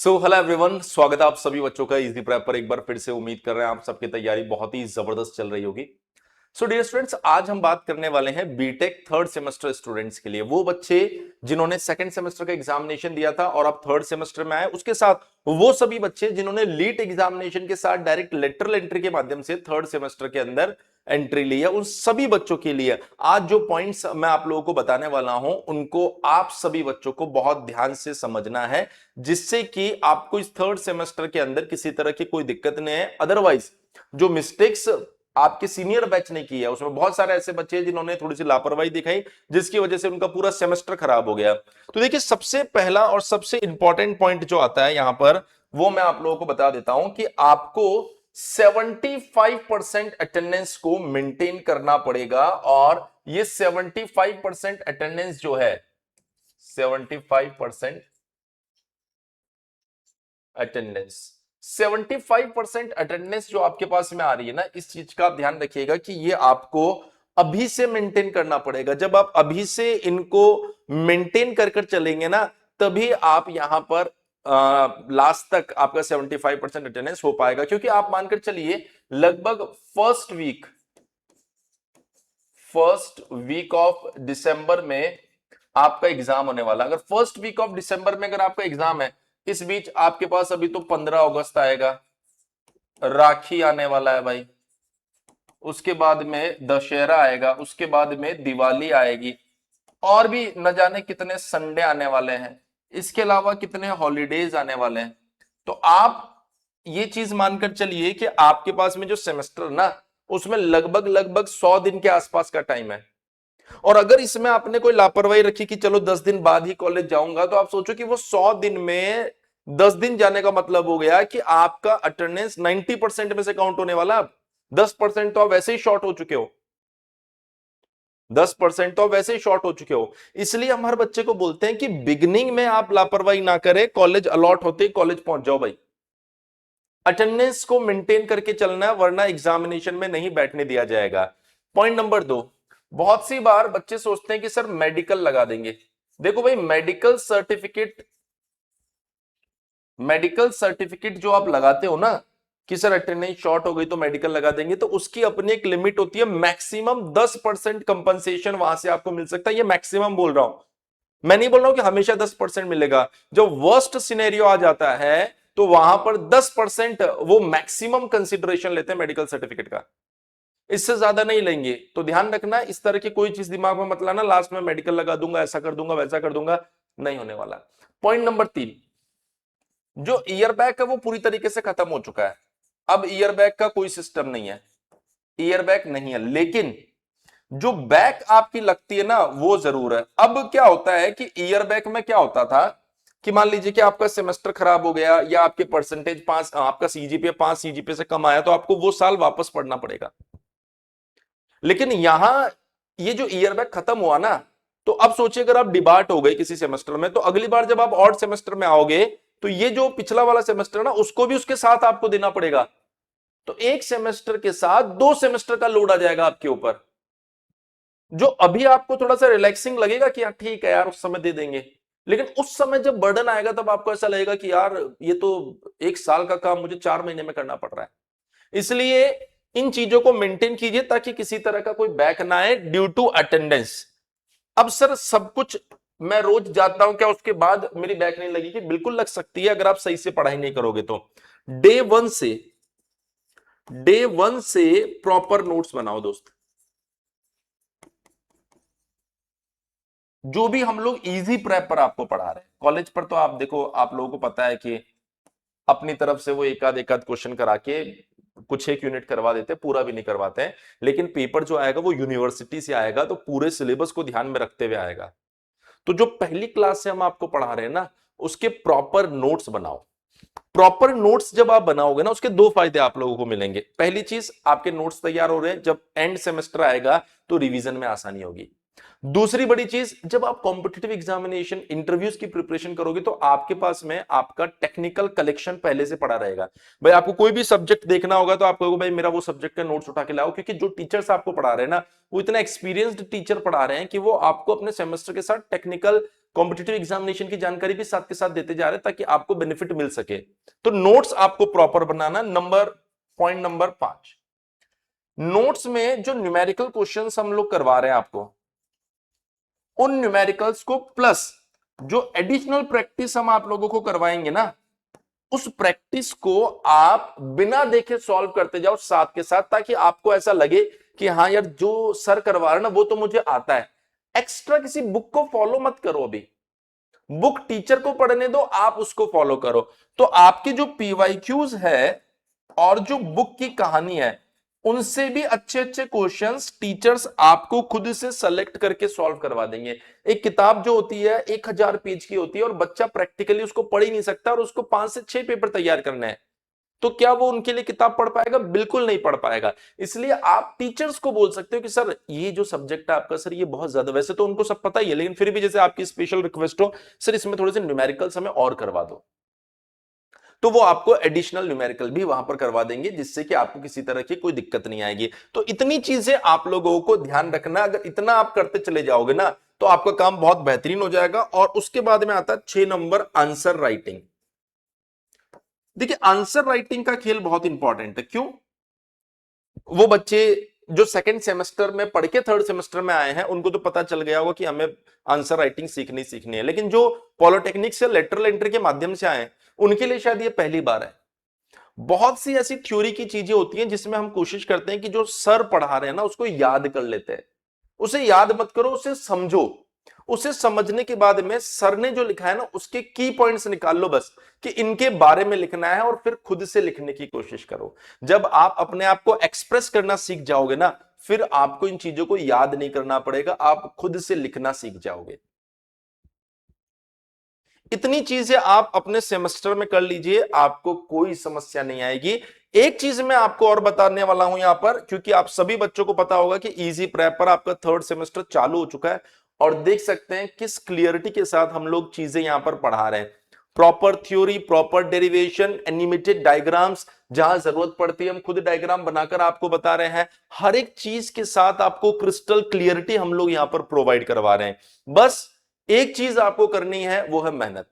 Hello everyone, स्वागत है आप सभी बच्चों का इजी प्रेप पर। एक बार फिर से उम्मीद कर रहे हैं आप सबकी तैयारी बहुत ही जबरदस्त चल रही होगी। डियर स्टूडेंट्स, आज हम बात करने वाले हैं बीटेक थर्ड सेमेस्टर स्टूडेंट्स के लिए। वो बच्चे जिन्होंने सेकंड सेमेस्टर का एग्जामिनेशन दिया था और अब थर्ड सेमेस्टर में आए, उसके साथ वो सभी बच्चे जिन्होंने लीट एग्जामिनेशन के साथ डायरेक्ट लेटरल एंट्री के माध्यम से थर्ड सेमेस्टर के अंदर एंट्री ली है। उन सभी बच्चों के लिए आज जो पॉइंट्स मैं आप लोगों को बताने वाला हूं, उनको आप सभी बच्चों को बहुत ध्यान से समझना है, जिससे कि आपको इस थर्ड सेमेस्टर के अंदर किसी तरह की कोई दिक्कत नहीं है। अदरवाइज जो मिस्टेक्स आपके सीनियर बैच ने की है, उसमें बहुत सारे ऐसे बच्चे हैं जिन्होंने थोड़ी सी लापरवाही दिखाई, जिसकी वजह से उनका पूरा सेमेस्टर खराब हो गया। तो देखिए, सबसे पहला और सबसे इंपॉर्टेंट पॉइंट जो आता है यहां पर, वो मैं आप लोगों को बता देता हूं कि आपको 75% अटेंडेंस को मेंटेन करना पड़ेगा। और ये 75% अटेंडेंस जो है, 75% अटेंडेंस 75% अटेंडेंस जो आपके पास में आ रही है ना, इस चीज का आप ध्यान रखिएगा कि ये आपको अभी से मेंटेन करना पड़ेगा। जब आप अभी से इनको मेंटेन कर कर चलेंगे ना, तभी आप यहां पर लास्ट तक आपका 75% अटेंडेंस हो पाएगा। क्योंकि आप मानकर चलिए, लगभग फर्स्ट वीक ऑफ दिसंबर में आपका एग्जाम होने वाला। अगर फर्स्ट वीक ऑफ दिसंबर में अगर आपका एग्जाम है, इस बीच आपके पास अभी तो 15 अगस्त आएगा, राखी आने वाला है भाई, उसके बाद में दशहरा आएगा, उसके बाद में दिवाली आएगी, और भी न जाने कितने संडे आने वाले हैं, इसके अलावा कितने हॉलीडेज आने वाले हैं। तो आप ये चीज मानकर चलिए कि आपके पास में जो सेमेस्टर ना, उसमें लगभग लगभग 100 दिन के आसपास का टाइम है। और अगर इसमें आपने कोई लापरवाही रखी कि चलो 10 दिन बाद ही कॉलेज जाऊंगा, तो आप सोचो कि वो 100 दिन में 10 दिन जाने का मतलब हो गया कि आपका अटेंडेंस 90% में से काउंट होने वाला। अब 10% तो आप वैसे ही शॉर्ट हो चुके हो, 10% तो वैसे ही शॉर्ट हो चुके हो। इसलिए हम हर बच्चे को बोलते हैं कि बिगिनिंग में आप लापरवाही ना करें, कॉलेज अलॉट होते ही कॉलेज पहुंच जाओ भाई। अटेंडेंस को मेंटेन करके चलना है, वरना एग्जामिनेशन में नहीं बैठने दिया जाएगा। पॉइंट नंबर 2, बहुत सी बार बच्चे सोचते हैं कि सर मेडिकल लगा देंगे। देखो भाई, मेडिकल सर्टिफिकेट जो आप लगाते हो ना, कि सर अटेंडेंस शॉर्ट हो गई तो मेडिकल लगा देंगे, तो उसकी अपनी एक लिमिट होती है। मैक्सिमम 10% कंपनसेशन वहां से आपको मिल सकता है। ये मैक्सिमम बोल रहा हूं, मैं नहीं बोल रहा हूं कि हमेशा 10% मिलेगा। जो वर्स्ट सिनेरियो आ जाता है, तो वहां पर 10% वो मैक्सिमम कंसिडरेशन लेते हैं मेडिकल सर्टिफिकेट का, इससे ज्यादा नहीं लेंगे। तो ध्यान रखना, इस तरह की कोई चीज दिमाग में मत लाना, लास्ट में मेडिकल लगा दूंगा, ऐसा कर दूंगा, वैसा कर दूंगा, नहीं होने वाला। पॉइंट नंबर 3, जो ईयर बैग है वो पूरी तरीके से खत्म हो चुका है। अब ईयर बैग का कोई सिस्टम नहीं है, ईयर बैग नहीं है। लेकिन जो बैक आपकी लगती है ना, वो जरूर है। अब क्या होता है कि ईयर बैक में क्या होता था कि मान लीजिए कि आपका सेमेस्टर खराब हो गया, या आपके परसेंटेज 5, आपका सीजीपीए 5 सीजीपीए से कम आया, तो आपको वो साल वापस पढ़ना पड़ेगा। लेकिन यहां ये जो ईयर बैक खत्म हुआ ना, तो अब सोचिए अगर आप डिबार्ट हो गए किसी सेमेस्टर में, तो अगली बार जब आप ऑड सेमेस्टर में आओगे, तो ये जो पिछला वाला सेमेस्टर ना, उसको भी उसके साथ आपको देना पड़ेगा। तो एक सेमेस्टर के साथ 2 सेमेस्टर का लोड आ जाएगा आपके ऊपर। जो अभी आपको थोड़ा सा रिलैक्सिंग लगेगा कि यार ठीक है यार, उस समय दे देंगे, लेकिन उस समय जब बर्डन आएगा, तब आपको ऐसा लगेगा कि यार ये तो 1 साल का काम मुझे 4 महीने में करना पड़ रहा है। इसलिए इन चीजों को मेंटेन कीजिए, ताकि किसी तरह का कोई बैक ना आए ड्यू टू अटेंडेंस। अब सर सब कुछ मैं रोज जाता हूं, क्या उसके बाद मेरी बैक नहीं लगेगी? बिल्कुल लग सकती है, अगर आप सही से पढ़ाई नहीं करोगे तो। डे 1 से प्रॉपर नोट्स बनाओ दोस्त। जो भी हम लोग इजी प्रेप पर आपको पढ़ा रहे हैं, कॉलेज पर तो आप देखो, आप लोगों को पता है कि अपनी तरफ से वो एक आध क्वेश्चन करा के कुछ एक यूनिट करवा देते हैं, पूरा भी नहीं करवाते हैं। लेकिन पेपर जो आएगा वो यूनिवर्सिटी से आएगा, तो पूरे सिलेबस को ध्यान में रखते हुए आएगा। तो जो पहली क्लास से हम आपको पढ़ा रहे हैं ना, उसके प्रॉपर नोट्स बनाओ। प्रॉपर नोट्स जब आप बनाओगे ना, उसके 2 फायदे आप लोगों को मिलेंगे। पहली चीज, आपके नोट्स तैयार हो रहे हैं, जब एंड सेमेस्टर आएगा तो रिवीजन में आसानी होगी। दूसरी बड़ी चीज, जब आप कॉम्पिटिटिव एग्जामिनेशन इंटरव्यूज की प्रिपरेशन करोगे, तो आपके पास में आपका टेक्निकल कलेक्शन पहले से पड़ा रहेगा। भाई आपको कोई भी सब्जेक्ट देखना होगा, तो आप कहोगे भाई मेरा वो सब्जेक्ट का नोट्स उठा के लाओ, क्योंकि जो टीचर्स आपको पढ़ा रहे हैं ना, वो इतना एक्सपीरियंस्ड टीचर पढ़ा रहे हैं कि वो आपको अपने सेमेस्टर के साथ टेक्निकल कॉम्पिटिटिव एग्जामिनेशन की जानकारी भी साथ के साथ देते जा रहे हैं ताकि आपको बेनिफिट मिल सके। तो नोट्स आपको प्रॉपर बनाना। पॉइंट नंबर 5, नोट्स में जो न्यूमेरिकल क्वेश्चंस हम लोग करवा रहे हैं आपको, उन न्यूमेरिकल्स को प्लस जो एडिशनल प्रैक्टिस हम आप लोगों को करवाएंगे ना, उस प्रैक्टिस को आप बिना देखे सॉल्व करते जाओ साथ के साथ, ताकि आपको ऐसा लगे कि हाँ यार जो सर करवा रहे ना वो तो मुझे आता है। एक्स्ट्रा किसी बुक को फॉलो मत करो, अभी बुक टीचर को पढ़ने दो, आप उसको फॉलो करो। तो आपके जो पीवाईक्यूज है और जो बुक की कहानी है, उनसे भी अच्छे अच्छे क्वेश्चंस टीचर्स आपको खुद से सेलेक्ट करके सॉल्व करवा देंगे। एक किताब जो होती है 1000 पेज की होती है और बच्चा प्रैक्टिकली उसको पढ़ ही नहीं सकता और उसको 5 से 6 पेपर तैयार करने हैं, तो क्या वो उनके लिए किताब पढ़ पाएगा? बिल्कुल नहीं पढ़ पाएगा। इसलिए आप टीचर्स को बोल सकते हो कि सर ये जो सब्जेक्ट है आपका सर ये बहुत ज्यादा, वैसे तो उनको सब पता ही है लेकिन फिर भी जैसे आपकी स्पेशल रिक्वेस्ट हो सर इसमें थोड़े से न्यूमेरिकल्स हमें और करवा दो, तो वो आपको एडिशनल न्यूमेरिकल भी वहां पर करवा देंगे, जिससे कि आपको किसी तरह की कोई दिक्कत नहीं आएगी। तो इतनी चीजें आप लोगों को ध्यान रखना, अगर इतना आप करते चले जाओगे ना तो आपका काम बहुत बेहतरीन हो जाएगा। और उसके बाद में आता है 6 नंबर, आंसर राइटिंग। देखिए आंसर राइटिंग का खेल बहुत इंपॉर्टेंट है। क्यों? वो बच्चे जो सेकंड सेमेस्टर में पढ़ के थर्ड सेमेस्टर में आए हैं उनको तो पता चल गया होगा कि हमें आंसर राइटिंग सीखनी है, लेकिन जो पॉलिटेक्निक से लेटरल एंट्री के माध्यम से आए उनके लिए शायद ये पहली बार है। बहुत सी ऐसी थ्योरी की चीजें होती हैं जिसमें हम कोशिश करते हैं कि जो सर पढ़ा रहे हैं ना उसको याद कर लेते हैं। उसे याद मत करो, उसे समझो। उसे समझने के बाद में सर ने जो लिखा है ना उसके की पॉइंट्स निकाल लो बस, कि इनके बारे में लिखना है, और फिर खुद से लिखने की कोशिश करो। जब आप अपने आप को एक्सप्रेस करना सीख जाओगे ना, फिर आपको इन चीजों को याद नहीं करना पड़ेगा, आप खुद से लिखना सीख जाओगे। इतनी चीजें आप अपने सेमेस्टर में कर लीजिए, आपको कोई समस्या नहीं आएगी। एक चीज मैं आपको और बताने वाला हूं यहां पर, क्योंकि आप सभी बच्चों को पता होगा कि इजी प्रेप पर आपका थर्ड सेमेस्टर चालू हो चुका है, और देख सकते हैं किस क्लियरिटी के साथ हम लोग चीजें यहां पर पढ़ा रहे हैं। Proper theory, proper derivation, animated diagrams, जहां जरूरत पड़ती है हम खुद डायग्राम बनाकर आपको बता रहे हैं। हर एक चीज के साथ आपको क्रिस्टल क्लियरिटी हम लोग यहां पर प्रोवाइड करवा रहे हैं। बस एक चीज आपको करनी है, वो है मेहनत।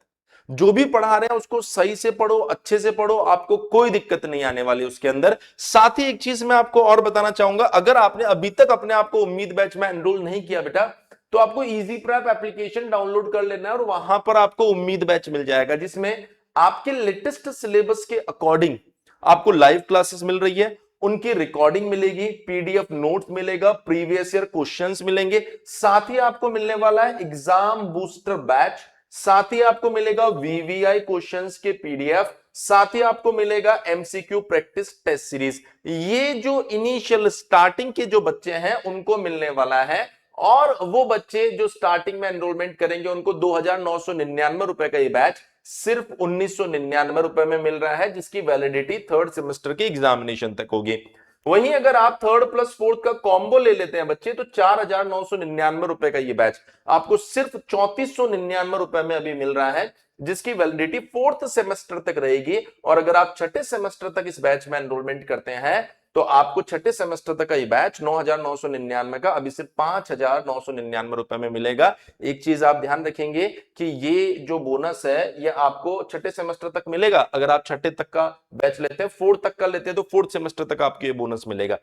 जो भी पढ़ा रहे हैं उसको सही से पढ़ो, अच्छे से पढ़ो, आपको कोई दिक्कत नहीं आने वाली उसके अंदर। साथ ही एक चीज मैं आपको और बताना चाहूंगा, अगर आपने अभी तक अपने आप को उम्मीद बैच में एनरोल नहीं किया बेटा, तो आपको इजी प्रेप एप्लीकेशन डाउनलोड कर लेना है और वहां पर आपको उम्मीद बैच मिल जाएगा, जिसमें आपके लेटेस्ट सिलेबस के अकॉर्डिंग आपको लाइव क्लासेस मिल रही है, उनकी रिकॉर्डिंग मिलेगी, पीडीएफ नोट्स मिलेगा, प्रीवियस ईयर क्वेश्चंस मिलेंगे, साथ ही आपको मिलने वाला है एग्जाम बूस्टर बैच, साथ ही आपको मिलेगा वीवीआई क्वेश्चंस के पीडीएफ, साथ ही आपको मिलेगा एमसीक्यू प्रैक्टिस टेस्ट सीरीज। ये जो इनिशियल स्टार्टिंग के जो बच्चे हैं उनको मिलने वाला है, और वो बच्चे जो स्टार्टिंग में एनरोलमेंट करेंगे उनको 2999 रुपए का ये बैच सिर्फ 1999 रुपए में मिल रहा है, जिसकी वैलिडिटी थर्ड सेमेस्टर के एग्जामिनेशन तक होगी। वहीं अगर आप थर्ड प्लस फोर्थ का कॉम्बो ले लेते हैं बच्चे, तो 4999 रुपए का ये बैच आपको सिर्फ 3499 रुपए में अभी मिल रहा है, जिसकी वैलिडिटी फोर्थ सेमेस्टर तक रहेगी। और अगर आप छठे सेमेस्टर तक इस बैच में एनरोलमेंट करते हैं तो आपको छठे सेमेस्टर तक का ये बैच 9999 का अभी सिर्फ 5999 रुपए में मिलेगा। एक चीज आप ध्यान रखेंगे कि ये जो बोनस है ये आपको छठे सेमेस्टर तक मिलेगा। अगर आप छठे तक का बैच लेते हैं, फोर्थ तक का लेते हैं, तो फोर्थ सेमेस्टर तक आपको ये बोनस मिलेगा।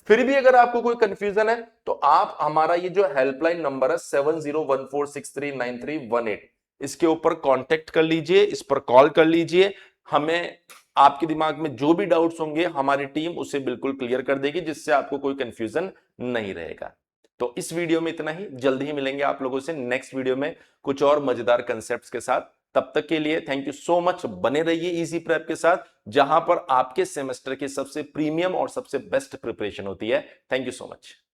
फिर भी अगर आपको कोई कंफ्यूजन है तो आप हमारा ये जो हेल्पलाइन नंबर है 7014639318, इसके ऊपर कांटेक्ट कर लीजिए, इस पर कॉल कर लीजिए। हमें आपके दिमाग में जो भी डाउट्स होंगे हमारी टीम उसे बिल्कुल क्लियर कर देगी, जिससे आपको कोई कंफ्यूजन नहीं रहेगा। तो इस वीडियो में इतना ही, जल्दी ही मिलेंगे आप लोगों से नेक्स्ट वीडियो में कुछ और मजेदार कंसेप्ट्स के साथ। तब तक के लिए थैंक यू सो मच। बने रहिए इजी प्रेप के साथ, जहां पर आपके सेमेस्टर की सबसे प्रीमियम और सबसे बेस्ट प्रिपरेशन होती है। Thank you so much.